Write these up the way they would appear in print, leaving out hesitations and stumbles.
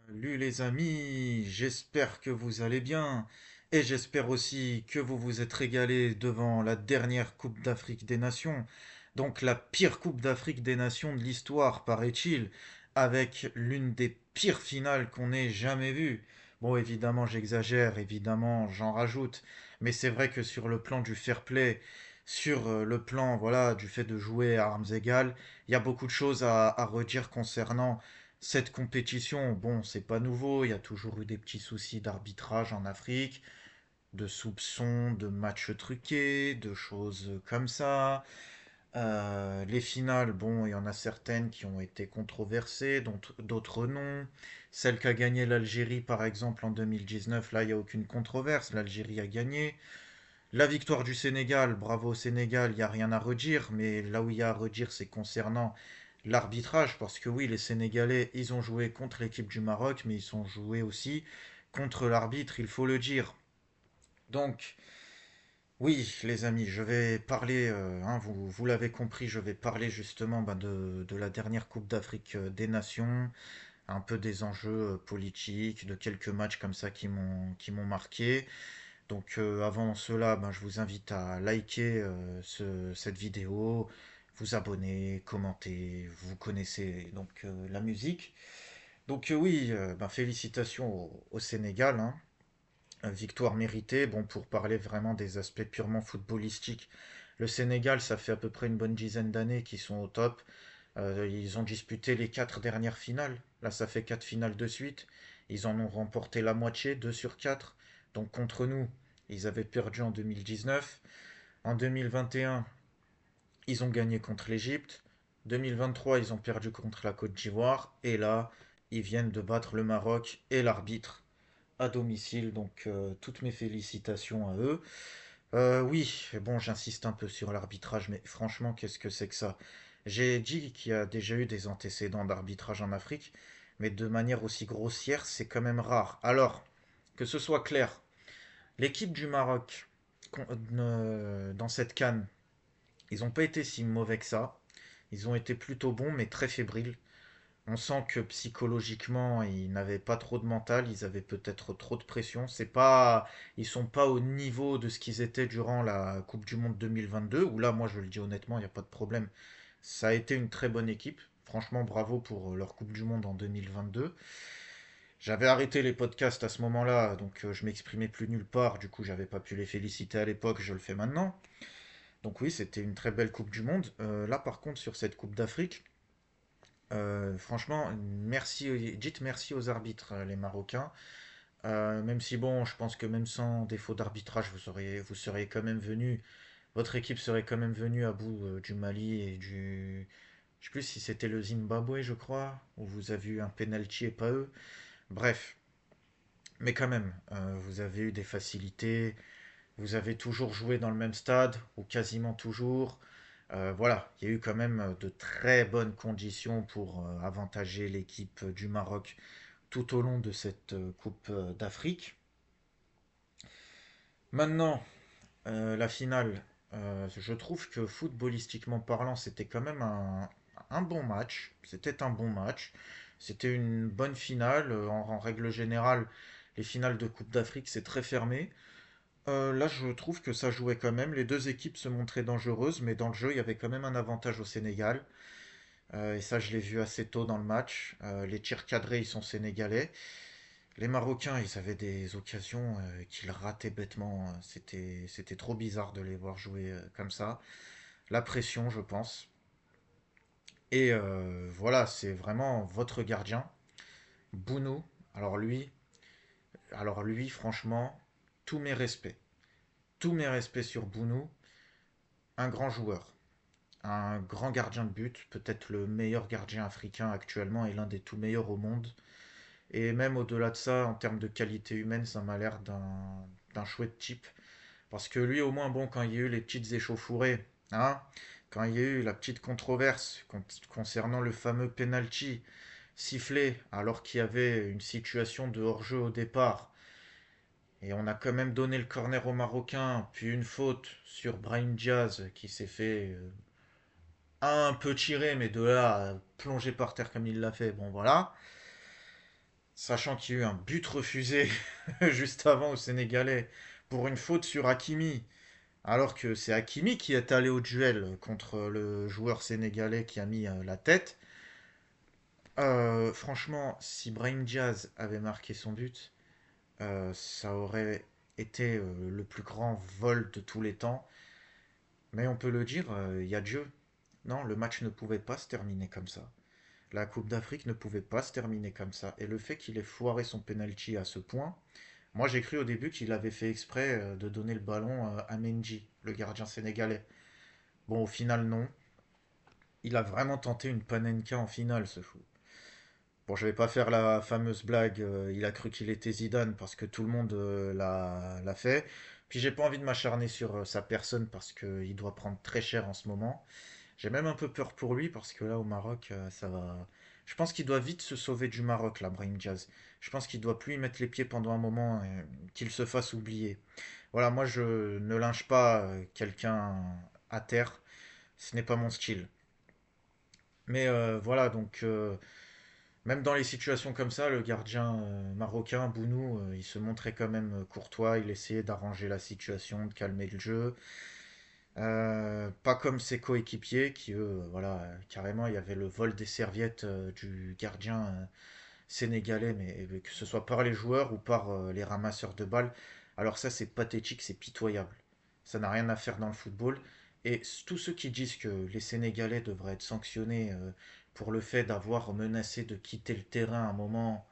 Salut les amis, j'espère que vous allez bien et j'espère aussi que vous vous êtes régalés devant la dernière Coupe d'Afrique des Nations, donc la pire Coupe d'Afrique des Nations de l'histoire, paraît-il, avec l'une des pires finales qu'on ait jamais vues. Bon, évidemment, j'exagère, évidemment, j'en rajoute, mais c'est vrai que sur le plan du fair play, sur le plan, voilà, du fait de jouer à armes égales, il y a beaucoup de choses à redire concernant cette compétition. Bon, c'est pas nouveau, il y a toujours eu des petits soucis d'arbitrage en Afrique, de soupçons, de matchs truqués, de choses comme ça. Les finales, bon, il y en a certaines qui ont été controversées, d'autres non. Celle qu'a gagné l'Algérie, par exemple, en 2019, là, il n'y a aucune controverse, l'Algérie a gagné. La victoire du Sénégal, bravo au Sénégal, il n'y a rien à redire, mais là où il y a à redire, c'est concernant l'arbitrage, parce que oui, les Sénégalais, ils ont joué contre l'équipe du Maroc, mais ils ont joué aussi contre l'arbitre, il faut le dire. Donc, oui, les amis, je vais parler, vous l'avez compris, je vais parler justement de la dernière Coupe d'Afrique des Nations, un peu des enjeux politiques, de quelques matchs comme ça qui m'ont marqué. Donc avant cela, je vous invite à liker cette vidéo, vous abonner, commenter, vous connaissez donc la musique. Donc oui, félicitations au Sénégal, hein. Victoire méritée. Bon, pour parler vraiment des aspects purement footballistiques, le Sénégal, ça fait à peu près une bonne dizaine d'années qu'ils sont au top. Ils ont disputé les 4 dernières finales. Là, ça fait 4 finales de suite. Ils en ont remporté la moitié, 2 sur 4. Donc contre nous, ils avaient perdu en 2019. En 2021, ils ont gagné contre l'Égypte. 2023, ils ont perdu contre la Côte d'Ivoire. Et là, ils viennent de battre le Maroc et l'arbitre à domicile. Donc toutes mes félicitations à eux. Oui, bon, j'insiste un peu sur l'arbitrage, mais franchement, qu'est-ce que c'est que ça? J'ai dit qu'il y a déjà eu des antécédents d'arbitrage en Afrique, mais de manière aussi grossière, c'est quand même rare. Alors, que ce soit clair, l'équipe du Maroc, dans cette CAN, ils n'ont pas été si mauvais que ça. Ils ont été plutôt bons, mais très fébriles. On sent que psychologiquement, ils n'avaient pas trop de mental, ils avaient peut-être trop de pression. Ils sont pas au niveau de ce qu'ils étaient durant la Coupe du Monde 2022, où là, moi, je le dis honnêtement, il n'y a pas de problème. Ça a été une très bonne équipe. Franchement, bravo pour leur Coupe du Monde en 2022. J'avais arrêté les podcasts à ce moment-là, donc je m'exprimais plus nulle part. Du coup, j'avais pas pu les féliciter à l'époque, je le fais maintenant. Donc oui, c'était une très belle Coupe du Monde. Là, par contre, sur cette Coupe d'Afrique, franchement, dites merci aux arbitres, les Marocains. Même si bon, je pense que même sans défaut d'arbitrage, vous seriez quand même venu, votre équipe serait quand même venue à bout du Mali et je sais plus si c'était le Zimbabwe, je crois, où vous avez eu un penalty et pas eux. Bref, mais quand même, vous avez eu des facilités, vous avez toujours joué dans le même stade, ou quasiment toujours. Voilà, il y a eu quand même de très bonnes conditions pour avantager l'équipe du Maroc tout au long de cette Coupe d'Afrique. Maintenant, la finale, je trouve que footballistiquement parlant, c'était quand même un bon match. C'était un bon match. C'était une bonne finale. En règle générale, les finales de Coupe d'Afrique, c'est très fermé. Là, je trouve que ça jouait quand même. Les deux équipes se montraient dangereuses, mais dans le jeu, il y avait quand même un avantage au Sénégal. Et ça, je l'ai vu assez tôt dans le match. Les tirs cadrés, ils sont sénégalais. Les Marocains, ils avaient des occasions qu'ils rataient bêtement. C'était trop bizarre de les voir jouer comme ça. La pression, je pense. Et voilà, c'est vraiment votre gardien, Bounou. Alors lui, franchement, tous mes respects. Tous mes respects sur Bounou. Un grand joueur. Un grand gardien de but. Peut-être le meilleur gardien africain actuellement et l'un des tout meilleurs au monde. Et même au-delà de ça, en termes de qualité humaine, ça m'a l'air d'un chouette type. Parce que lui, au moins, bon, quand il y a eu les petites échauffourées, hein, quand il y a eu la petite controverse concernant le fameux penalty sifflé alors qu'il y avait une situation de hors-jeu au départ, et on a quand même donné le corner aux Marocains, puis une faute sur Brahim Diaz qui s'est fait un peu tirer, mais de là à plonger par terre comme il l'a fait, bon voilà. Sachant qu'il y a eu un but refusé juste avant au Sénégalais pour une faute sur Hakimi. Alors que c'est Hakimi qui est allé au duel contre le joueur sénégalais qui a mis la tête. Franchement, si Brahim Diaz avait marqué son but, ça aurait été le plus grand vol de tous les temps. Mais on peut le dire, il y a Dieu. Non, le match ne pouvait pas se terminer comme ça. La Coupe d'Afrique ne pouvait pas se terminer comme ça. Et le fait qu'il ait foiré son penalty à ce point, moi j'ai cru au début qu'il avait fait exprès de donner le ballon à Mendy, le gardien sénégalais. Bon, au final, non. Il a vraiment tenté une panenka en finale, ce fou. Bon, je vais pas faire la fameuse blague, il a cru qu'il était Zidane parce que tout le monde l'a fait. Puis j'ai pas envie de m'acharner sur sa personne parce qu'il doit prendre très cher en ce moment. J'ai même un peu peur pour lui parce que là au Maroc, ça va. Je pense qu'il doit vite se sauver du Maroc, là, Brahim Diaz. Je pense qu'il doit plus y mettre les pieds pendant un moment, qu'il se fasse oublier. Voilà, moi je ne lynche pas quelqu'un à terre, ce n'est pas mon style. Mais voilà, donc même dans les situations comme ça, le gardien marocain, Bounou, il se montrait quand même courtois, il essayait d'arranger la situation, de calmer le jeu. Pas comme ses coéquipiers qui, eux, voilà, carrément, il y avait le vol des serviettes du gardien sénégalais, mais que ce soit par les joueurs ou par les ramasseurs de balles. Alors ça, c'est pathétique, c'est pitoyable. Ça n'a rien à faire dans le football. Et tous ceux qui disent que les Sénégalais devraient être sanctionnés pour le fait d'avoir menacé de quitter le terrain à un moment,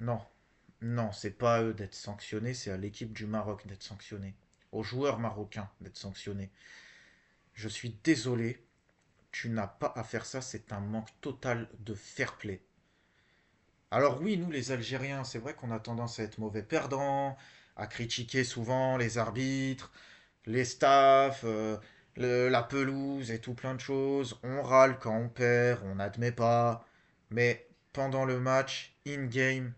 non. Non, c'est pas à eux d'être sanctionnés, c'est à l'équipe du Maroc d'être sanctionnée. Aux joueurs marocains d'être sanctionnés. Je suis désolé, tu n'as pas à faire ça, c'est un manque total de fair play. Alors oui, nous les Algériens, c'est vrai qu'on a tendance à être mauvais perdants, à critiquer souvent les arbitres, les staffs, la pelouse et tout plein de choses. On râle quand on perd, on n'admet pas. Mais pendant le match, in-game,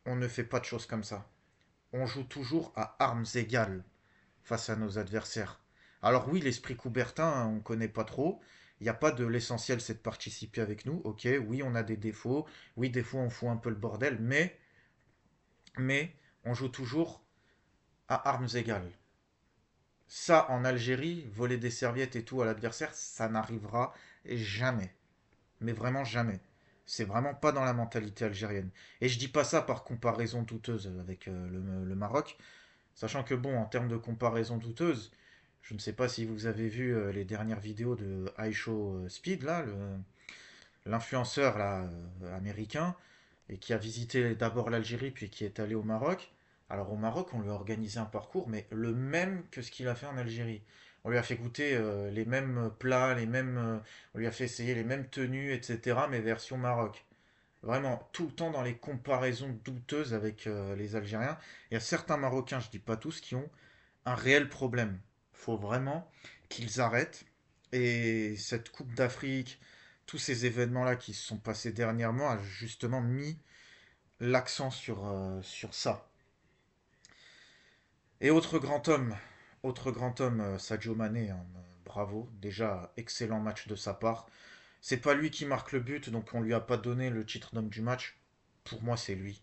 on ne fait pas de choses comme ça. On joue toujours à armes égales face à nos adversaires. Alors oui, l'esprit Coubertin, hein, on ne connaît pas trop. Il n'y a pas de l'essentiel, c'est de participer avec nous. Ok, oui, on a des défauts. Oui, des fois, on fout un peu le bordel. Mais on joue toujours à armes égales. Ça, en Algérie, voler des serviettes et tout à l'adversaire, ça n'arrivera jamais. Mais vraiment jamais. C'est vraiment pas dans la mentalité algérienne. Et je dis pas ça par comparaison douteuse avec le Maroc, sachant que bon, en termes de comparaison douteuse, je ne sais pas si vous avez vu les dernières vidéos de iShow Speed, là, l'influenceur là, américain, et qui a visité d'abord l'Algérie, puis qui est allé au Maroc. Alors au Maroc, on lui a organisé un parcours, mais le même que ce qu'il a fait en Algérie. On lui a fait goûter les mêmes plats, on lui a fait essayer les mêmes tenues, etc., mais version Maroc. Vraiment, tout le temps dans les comparaisons douteuses avec les Algériens. Il y a certains Marocains, je dis pas tous, qui ont un réel problème. Il faut vraiment qu'ils arrêtent. Et cette Coupe d'Afrique, tous ces événements-là qui se sont passés dernièrement, a justement mis l'accent sur ça. Et autre grand homme, Sadio Mané, hein, bravo, déjà excellent match de sa part. C'est pas lui qui marque le but, donc on lui a pas donné le titre d'homme du match. Pour moi, c'est lui,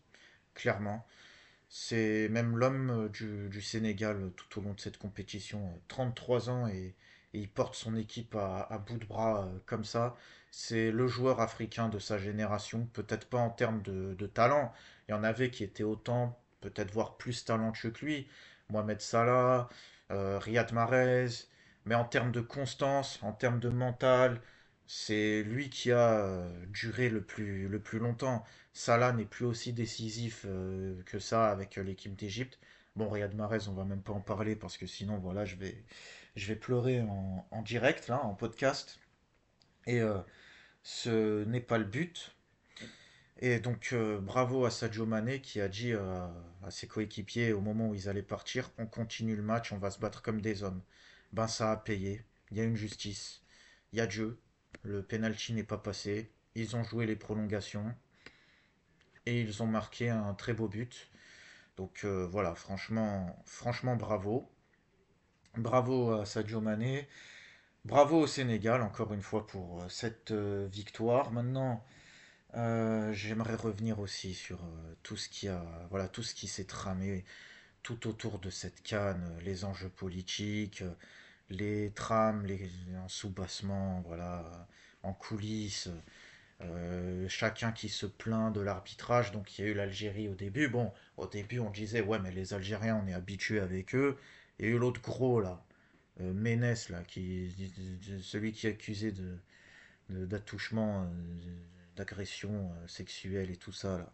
clairement. C'est même l'homme du Sénégal tout au long de cette compétition. 33 ans et il porte son équipe à bout de bras comme ça. C'est le joueur africain de sa génération. Peut-être pas en termes de talent. Il y en avait qui étaient autant, peut-être voire plus talentueux que lui. Mohamed Salah, Riyad Mahrez. Mais en termes de constance, en termes de mental, c'est lui qui a duré le plus longtemps. Salah n'est plus aussi décisif que ça avec l'équipe d'Égypte. Bon, Riyad Mahrez, on va même pas en parler parce que sinon, voilà, je vais pleurer en direct, là, en podcast. Et ce n'est pas le but. Et donc, bravo à Sadio Mané qui a dit à ses coéquipiers au moment où ils allaient partir, on continue le match, on va se battre comme des hommes. Ben, ça a payé. Il y a une justice. Il y a Dieu. Le penalty n'est pas passé. Ils ont joué les prolongations et ils ont marqué un très beau but. Donc voilà, franchement bravo. Bravo à Sadio Mané. Bravo au Sénégal, encore une fois, pour cette victoire. Maintenant, J'aimerais revenir aussi sur tout ce qui a, voilà, tout ce qui s'est tramé tout autour de cette CAN, les enjeux politiques, les trames, les en sous-bassement, voilà, en coulisses, chacun qui se plaint de l'arbitrage. Donc il y a eu l'Algérie au début. Bon, au début on disait ouais mais les Algériens on est habitué avec eux. Il y a eu l'autre gros là, Ménès là, celui qui est accusé d'attouchement, d'agression sexuelle et tout ça là,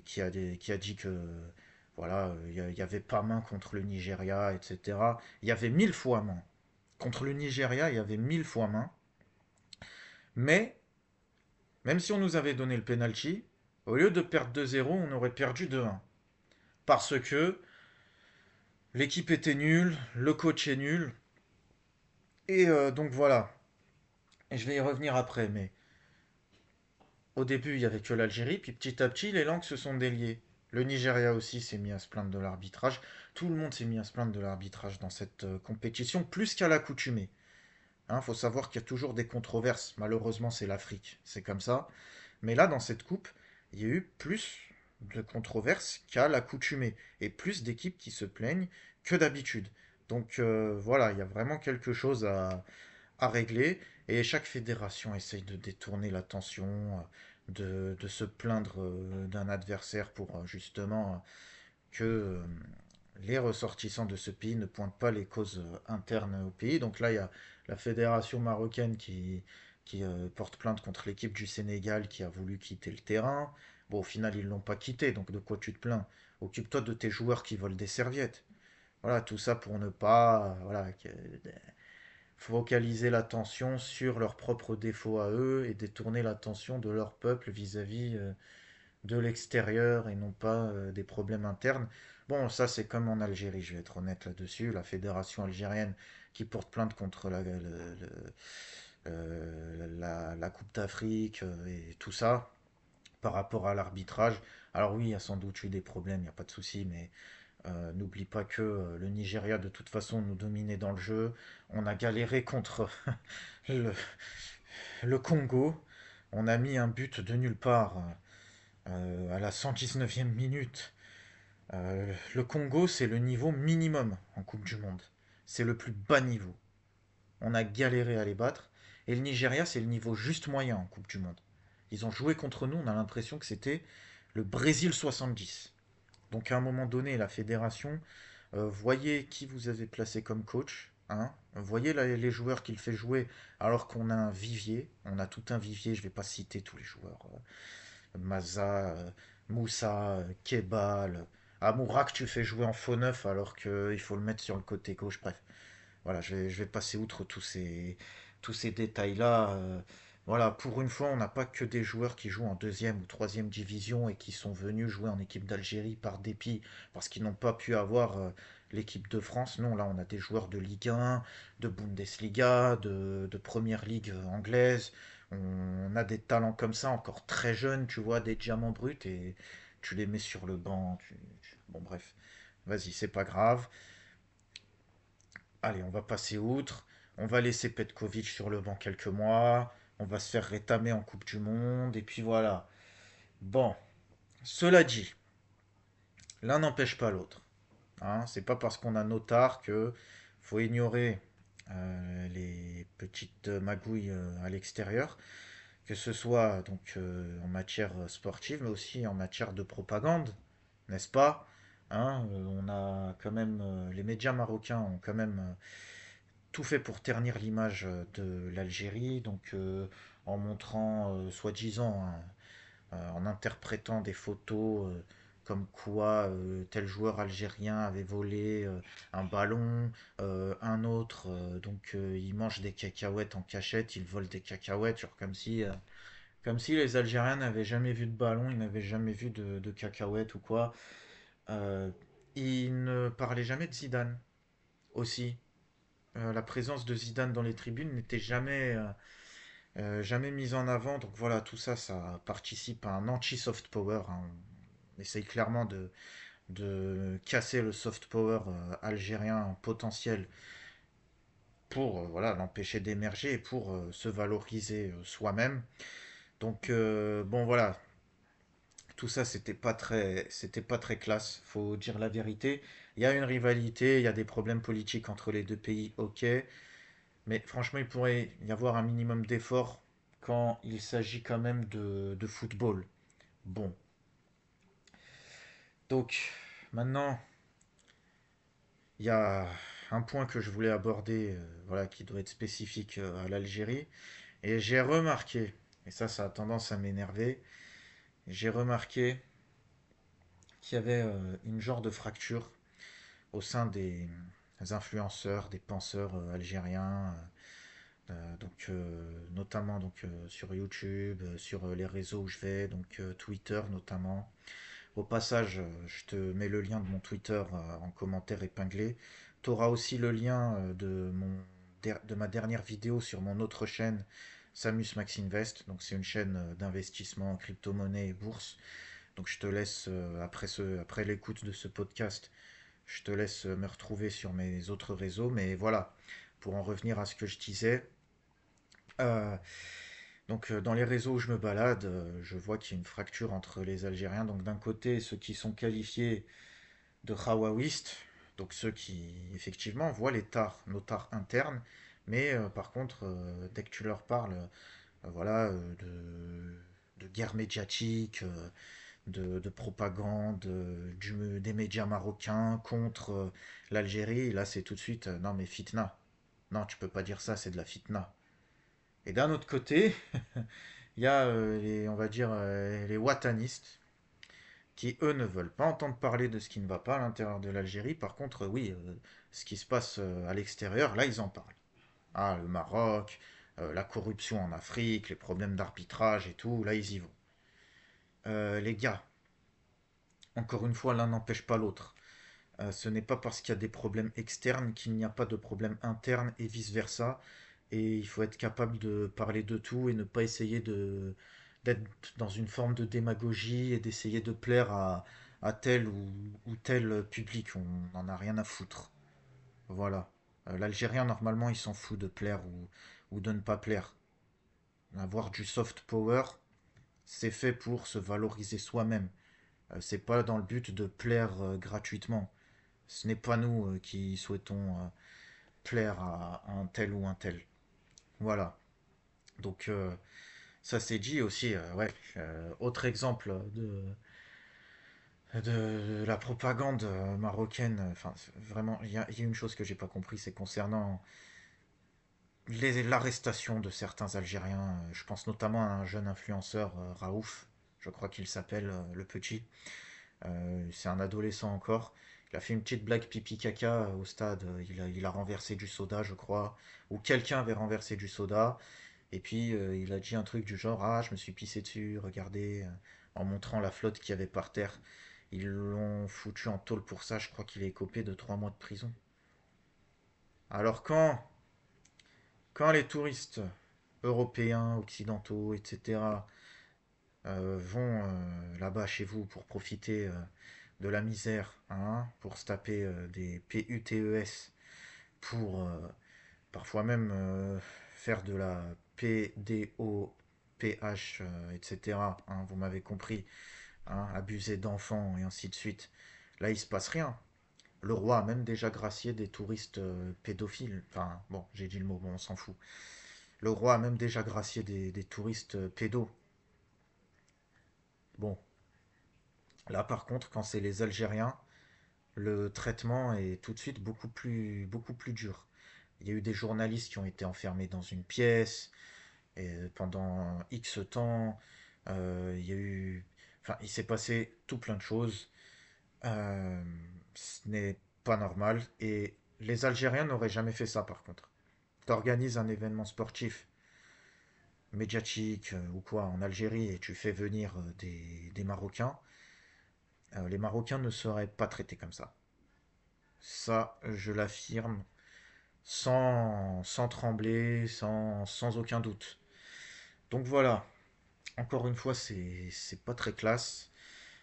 qui a dit que voilà, il y avait pas main contre le Nigeria, etc. Il y avait 1000 fois main. Contre le Nigeria, il y avait 1000 fois main. Mais, même si on nous avait donné le penalty, au lieu de perdre 2-0, on aurait perdu 2-1. Parce que l'équipe était nulle, le coach est nul. Et donc voilà. Et je vais y revenir après. Mais au début, il n'y avait que l'Algérie. Puis petit à petit, les langues se sont déliées. Le Nigeria aussi s'est mis à se plaindre de l'arbitrage. Tout le monde s'est mis à se plaindre de l'arbitrage dans cette compétition, plus qu'à l'accoutumée. Il faut savoir qu'il y a toujours des controverses. Malheureusement, c'est l'Afrique. C'est comme ça. Mais là, dans cette coupe, il y a eu plus de controverses qu'à l'accoutumée. Et plus d'équipes qui se plaignent que d'habitude. Donc voilà, il y a vraiment quelque chose à régler. Et chaque fédération essaye de détourner l'attention, de se plaindre d'un adversaire pour justement que les ressortissants de ce pays ne pointent pas les causes internes au pays. Donc là, il y a la fédération marocaine qui porte plainte contre l'équipe du Sénégal qui a voulu quitter le terrain. Bon, au final, ils l'ont pas quitté, donc de quoi tu te plains? Occupe-toi de tes joueurs qui volent des serviettes. Voilà, tout ça pour ne pas voilà, focaliser l'attention sur leurs propres défauts à eux et détourner l'attention de leur peuple vis-à-vis de l'extérieur et non pas des problèmes internes. Bon, ça c'est comme en Algérie, je vais être honnête là-dessus. La fédération algérienne qui porte plainte contre la Coupe d'Afrique et tout ça par rapport à l'arbitrage. Alors oui, il y a sans doute eu des problèmes, il n'y a pas de souci, mais n'oublie pas que le Nigeria de toute façon nous dominait dans le jeu. On a galéré contre le, le Congo. On a mis un but de nulle part à la 119e minute. Le Congo, c'est le niveau minimum en Coupe du Monde. C'est le plus bas niveau. On a galéré à les battre. Et le Nigeria, c'est le niveau juste moyen en Coupe du Monde. Ils ont joué contre nous, on a l'impression que c'était le Brésil 70. Donc à un moment donné, la fédération, voyez qui vous avez placé comme coach. Hein, voyez les joueurs qu'il fait jouer alors qu'on a un vivier. On a tout un vivier, je ne vais pas citer tous les joueurs. Maza, Moussa, Kebal, Amourak, tu fais jouer en faux neuf alors qu'il faut le mettre sur le côté gauche. Bref, voilà, je vais passer outre tous ces détails-là. Voilà, pour une fois, on n'a pas que des joueurs qui jouent en deuxième ou troisième division et qui sont venus jouer en équipe d'Algérie par dépit parce qu'ils n'ont pas pu avoir l'équipe de France. Non, là, on a des joueurs de Ligue 1, de Bundesliga, de Première Ligue anglaise. On a des talents comme ça, encore très jeunes, tu vois, des diamants bruts et tu les mets sur le banc. Bon, bref, vas-y, c'est pas grave. Allez, on va passer outre. On va laisser Petkovic sur le banc quelques mois. On va se faire rétamer en Coupe du Monde. Et puis voilà. Bon, cela dit, l'un n'empêche pas l'autre. Hein, c'est pas parce qu'on a Notard que faut ignorer les petites magouilles à l'extérieur, que ce soit donc en matière sportive, mais aussi en matière de propagande, n'est-ce pas? Hein, on a quand même les médias marocains ont quand même tout fait pour ternir l'image de l'Algérie, donc en montrant, soi-disant, hein, en interprétant des photos comme quoi tel joueur algérien avait volé un ballon, un autre, donc il mange des cacahuètes en cachette, il vole des cacahuètes, genre comme si les Algériens n'avaient jamais vu de ballon, ils n'avaient jamais vu de cacahuètes ou quoi. Euh, ils ne parlaient jamais de Zidane aussi. La présence de Zidane dans les tribunes n'était jamais mise en avant. Donc voilà, tout ça, ça participe à un anti-soft power, hein. On essaye clairement de casser le soft power algérien potentiel pour voilà, l'empêcher d'émerger et pour se valoriser soi-même. Donc bon voilà, tout ça c'était pas très classe, faut dire la vérité. Il y a une rivalité, il y a des problèmes politiques entre les deux pays, ok, mais franchement il pourrait y avoir un minimum d'effort quand il s'agit quand même de football. Bon, donc maintenant il y a un point que je voulais aborder, voilà, qui doit être spécifique à l'Algérie, et j'ai remarqué, et ça a tendance à m'énerver, j'ai remarqué qu'il y avait une genre de fracture au sein des influenceurs, des penseurs algériens, notamment sur YouTube, sur les réseaux où je vais, Twitter notamment. Au passage, je te mets le lien de mon Twitter en commentaire épinglé. Tu auras aussi le lien de ma dernière vidéo sur mon autre chaîne, Samus Max Invest. Donc c'est une chaîne d'investissement en crypto-monnaie et bourse. Donc je te laisse, après l'écoute de ce podcast, je te laisse me retrouver sur mes autres réseaux. Mais voilà, pour en revenir à ce que je disais, euh, dans les réseaux où je me balade, je vois qu'il y a une fracture entre les Algériens. Donc d'un côté, ceux qui sont qualifiés de Hawaïstes, donc ceux qui effectivement voient nos tares internes, mais par contre, dès que tu leur parles, voilà, de guerre médiatique, de propagande des médias marocains contre l'Algérie, là c'est tout de suite, non mais fitna, non tu peux pas dire ça, c'est de la fitna. Et d'un autre côté, il y a on va dire, les watanistes, qui eux ne veulent pas entendre parler de ce qui ne va pas à l'intérieur de l'Algérie. Par contre, oui, ce qui se passe à l'extérieur, là ils en parlent. Ah, le Maroc, la corruption en Afrique, les problèmes d'arbitrage et tout, là ils y vont. Les gars, encore une fois, l'un n'empêche pas l'autre. Ce n'est pas parce qu'il y a des problèmes externes qu'il n'y a pas de problème interne et vice-versa. Et il faut être capable de parler de tout et ne pas essayer d'être dans une forme de démagogie et d'essayer de plaire à tel ou tel public. On n'en a rien à foutre. Voilà. L'Algérien, normalement, il s'en fout de plaire ou de ne pas plaire. Avoir du soft power, c'est fait pour se valoriser soi-même. C'est pas dans le but de plaire gratuitement. Ce n'est pas nous qui souhaitons plaire à un tel ou un tel. Voilà. Donc ça c'est dit aussi. Ouais. Autre exemple de la propagande marocaine. Enfin, vraiment, il y a une chose que j'ai pas compris, c'est concernant l'arrestation de certains Algériens. Je pense notamment à un jeune influenceur, Raouf, je crois qu'il s'appelle le petit. C'est un adolescent encore. Il a fait une petite blague pipi caca au stade. Il a renversé du soda, je crois. Ou quelqu'un avait renversé du soda. Et puis il a dit un truc du genre: ah, je me suis pissé dessus, regardez, en montrant la flotte qu'il y avait par terre. Ils l'ont foutu en tôle pour ça. Je crois qu'il est écopé de 3 mois de prison. Alors quand les touristes européens, occidentaux, etc., vont là-bas chez vous pour profiter de la misère, hein, pour se taper des PUTES, pour parfois même faire de la PDOPH, etc. Hein, vous m'avez compris, hein, abuser d'enfants et ainsi de suite. Là, il se passe rien. Le roi a même déjà gracié des touristes pédophiles. Enfin, bon, j'ai dit le mot, bon, on s'en fout. Le roi a même déjà gracié des touristes pédos. Bon, là par contre, quand c'est les Algériens, le traitement est tout de suite beaucoup plus dur. Il y a eu des journalistes qui ont été enfermés dans une pièce et pendant X temps. Il y a eu, enfin, il s'est passé tout plein de choses. Euh, Ce n'est pas normal et les Algériens n'auraient jamais fait ça par contre. T'organises un événement sportif médiatique ou quoi en Algérie et tu fais venir des Marocains, les Marocains ne seraient pas traités comme ça. Ça, je l'affirme sans trembler, sans aucun doute. Donc voilà, encore une fois, c'est pas très classe.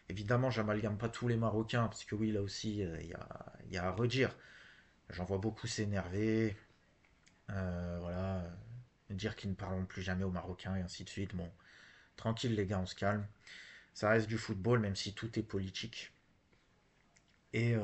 Évidemment, j'amalgame pas tous les Marocains, parce que oui, là aussi, il y a à redire. J'en vois beaucoup s'énerver, voilà, dire qu'ils ne parleront plus jamais aux Marocains, et ainsi de suite. Bon, Tranquille les gars, on se calme. Ça reste du football, même si tout est politique. Et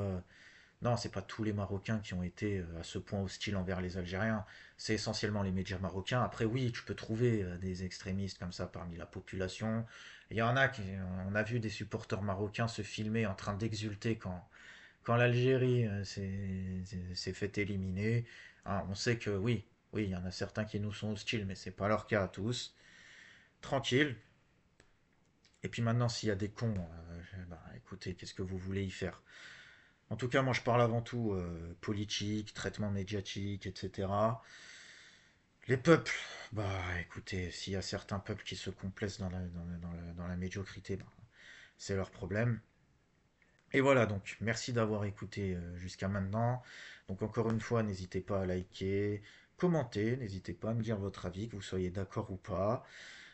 non, c'est pas tous les Marocains qui ont été à ce point hostiles envers les Algériens. C'est essentiellement les médias marocains. Après, oui, tu peux trouver des extrémistes comme ça parmi la population. Il y en a qui, on a vu des supporters marocains se filmer en train d'exulter quand l'Algérie s'est fait éliminer. Hein, on sait que oui, oui, il y en a certains qui nous sont hostiles, mais c'est pas leur cas à tous. Tranquille. Et puis maintenant, s'il y a des cons, bah, écoutez, qu'est-ce que vous voulez y faire? En tout cas, moi je parle avant tout politique, traitement médiatique, etc. Les peuples, bah écoutez, s'il y a certains peuples qui se complaisent dans la médiocrité, bah, c'est leur problème. Et voilà, donc merci d'avoir écouté jusqu'à maintenant. Donc encore une fois, n'hésitez pas à liker, commenter, n'hésitez pas à me dire votre avis, que vous soyez d'accord ou pas.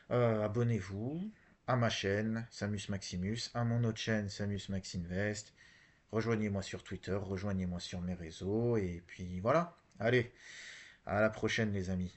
Abonnez-vous à ma chaîne, Samus Maximus, à mon autre chaîne, Samus Max Invest. Rejoignez-moi sur Twitter, rejoignez-moi sur mes réseaux, et puis voilà. Allez, à la prochaine les amis.